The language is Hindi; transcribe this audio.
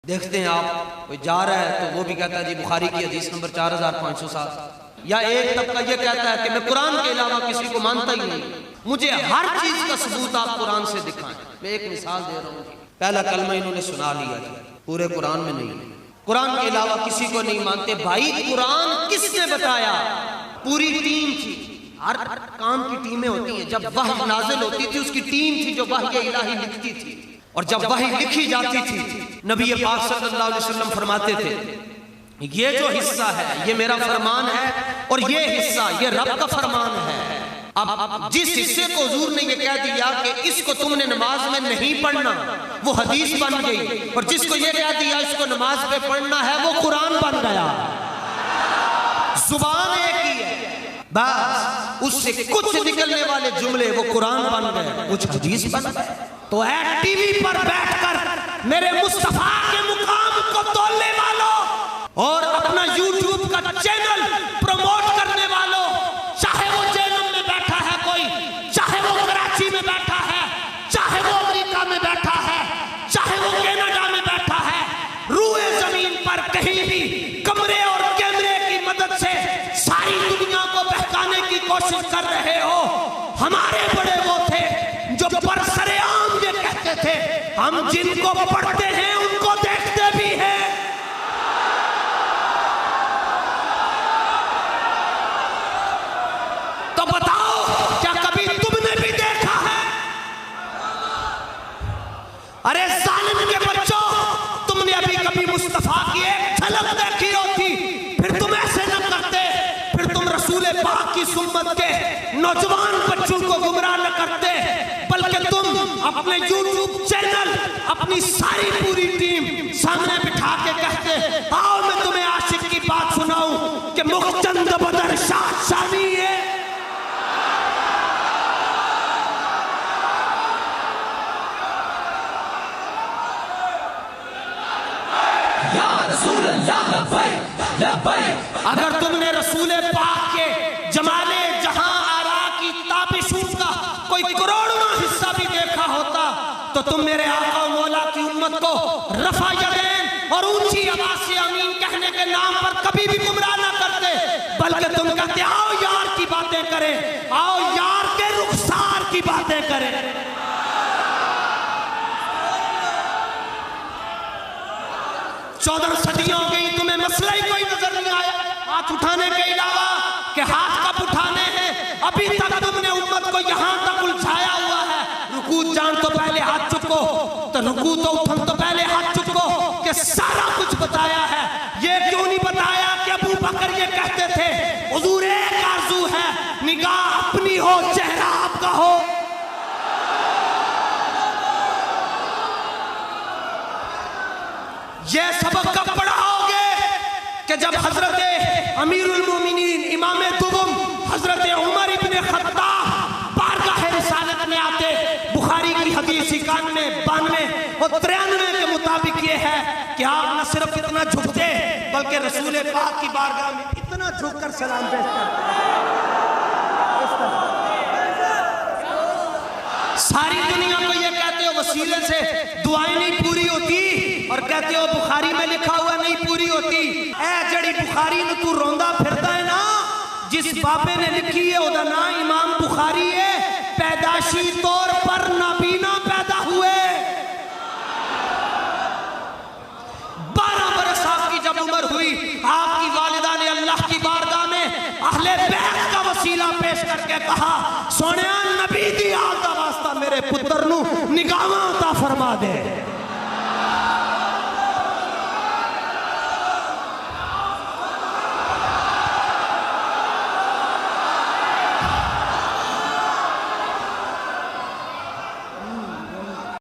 देखते हैं आप कोई जा रहा है तो वो भी कहता है जी बुखारी की हदीस नंबर 4507, या एक तबका ये कहता है कि मैं कुरान के अलावा किसी को मानता ही नहीं, मुझे हर चीज का सबूत आप कुरान से दिखाएं। मैं एक मिसाल दे रहा हूँ, पहला कलमा इन्होंने सुना लिया था, पूरे कुरान में नहीं, कुरान के अलावा किसी को नहीं मानते। भाई कुरान किसने बताया? पूरी टीम थी, हर काम की टीमें होती हैं। जब वही नाजिल होती थी उसकी टीम थी जो वही इलाही लिखती थी, और जब वही लिखी जाती थी नबी पाक सल्लल्लाहु अलैहि वसल्लम फरमाते थे ये जो हिस्सा है ये मेरा फरमान है और ये हिस्सा ये रब का फरमान है। अब जिस हिस्से को हुजूर ने ये कह दिया कि इसको तुमने नमाज में नहीं पढ़ना, वो हदीस बन गई, और जिसको ये कह दिया इसको नमाज पे पढ़ना है, वो कुरान बन गया। जुबान एक ही है, बस उससे कुछ निकलने वाले जुमले वो कुरान बन गए, कुछ हदीस बन गए। तो है टीवी पर बैठकर मेरे मुस्तफा के मुकाम को तोड़ने वालों और अपना यूट्यूब का चैनल प्रमोट करने वालों, चाहे वो जेनम में बैठा है कोई, चाहे वो कराची में बैठा है, चाहे वो अमेरिका में बैठा है, चाहे वो कनाडा में बैठा है, रूए जमीन पर कहीं भी कमरे और कैमरे की मदद से सारी दुनिया को बहकाने की कोशिश कर रहे हो। हमारे बड़े वो थे जो बरसरेआम ये कहते थे हम जिनको पढ़ते हैं उनको देखते भी हैं। तो बताओ क्या कभी तुमने भी देखा है? अरे जालिम के बच्चों, तुमने अभी कभी मुस्तफा की एक झलक देखी होती फिर तुम ऐसे न करते, फिर तुम रसूल पाक की सुन्नत के नौजवान बच्चों को गुमराह न करते, बल्कि तुम अपने यूट्यूब चैनल अपनी सारी पूरी टीम सामने बिठा के कहते आओ मैं तुम्हें आशिक की बात सुनाऊं कि मुखचंद बदर शाह शानी है। अगर तुमने रसूल पाक के जमाले जहां आरा की ताबिशों का कोई करोड़वां हिस्सा भी देखा होता तो तुम मेरे आका मौला की उम्मत को रफा यदैन और ऊंची आवाज से आमीन कहने के नाम पर कभी भी गुमराह ना करते, बल्कि तुम कहते आओ यार की बातें करें, आओ यार के रुखसार की बातें करें। 14 सदियां हो गई, तुम्हें मसला ही कोई नजर नहीं आया हाथ उठाने के अलावा कि हाथ कब उठाने हैं। अभी तक तुमने उम्मत को यहां तक उलझाया हुआ है, रुकू जान तो पहले हाथ चुको, तो रुकू तो उठन तो पहले हाथ चुको, कि सारा कुछ बताया है। ये क्यों नहीं बताया कि अबू बकर ये कहते थे हुजूर एक आरज़ू है, निगाह अपनी हो चेहरा आपका हो। ये सबक कब पढ़ाओगे कि जब हजरत अमीरुल मोमिनीन इमाम दुगुम हजरत उमर इब्ने खत्ताब बारगाह रिसालत में आते, बुखारी की हदीस 91, 92 और 93 के मुताबिक ये है कि आप न सिर्फ इतना झुकते बल्कि रसूल पाक की बारगाह में इतना झुककर सलाम पेश करते। सारी दुनिया को ये कहते हो वसीले से दुआएं नहीं पूरी होती, और कहते हो बुखारी में लिखा हुआ नहीं पूरी होती। ऐ जड़ी बुखारी ने तू रोंदा फिरदा है ना, जिस बाबे ने लिखी है ओदा नाम इमाम बुखारी है, पैदाशी तौर पर नाबीना पैदा हुए। 12 बरस आपकी जब उम्र हुई, आपकी वालिदा ने अल्लाह की बारगाह में अहले बैत का वसीला पेश करके कहा सोनिया नबी दी आल दा वास्ता मेरे पुत्र नू निगाहां अता फरमा दे।